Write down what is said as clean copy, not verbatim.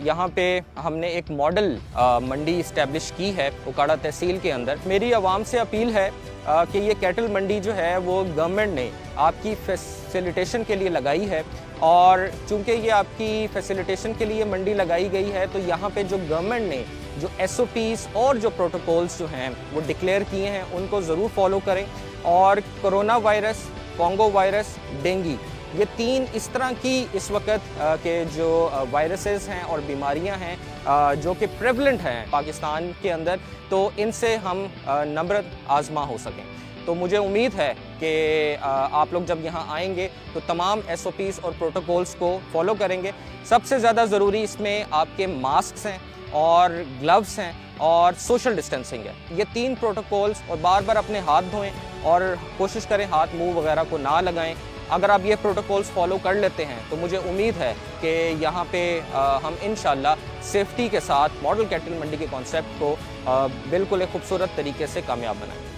यहाँ पे हमने एक मॉडल मंडी इस्टेब्लिश की है उकाड़ा तहसील के अंदर। मेरी आवाम से अपील है कि ये कैटल मंडी जो है वो गवर्नमेंट ने आपकी फैसिलिटेशन के लिए लगाई है, और चूँकि ये आपकी फैसिलिटेशन के लिए मंडी लगाई गई है तो यहाँ पे जो गवर्नमेंट ने जो SOPs और जो प्रोटोकॉल्स जो हैं वो डिक्लेयर किए हैं उनको ज़रूर फॉलो करें। और corona virus, Congo virus, dengue, ये 3 इस तरह की इस वक्त के जो वायरसेस हैं और बीमारियां हैं जो कि प्रेवलेंट हैं पाकिस्तान के अंदर, तो इनसे हम नम्रत आज़मा हो सकें। तो मुझे उम्मीद है कि आप लोग जब यहाँ आएंगे तो तमाम SOPs और प्रोटोकॉल्स को फॉलो करेंगे। सबसे ज़्यादा ज़रूरी इसमें आपके मास्क हैं और ग्लव्स हैं और सोशल डिस्टेंसिंग है। ये 3 प्रोटोकॉल्स, और बार बार अपने हाथ धोएं और कोशिश करें हाथ मुंह वगैरह को ना लगाएं। अगर आप ये प्रोटोकॉल्स फॉलो कर लेते हैं तो मुझे उम्मीद है कि यहाँ पे हम इंशाल्लाह सेफ्टी के साथ मॉडल कैटल मंडी के कॉन्सेप्ट को बिल्कुल एक खूबसूरत तरीके से कामयाब बनाएं।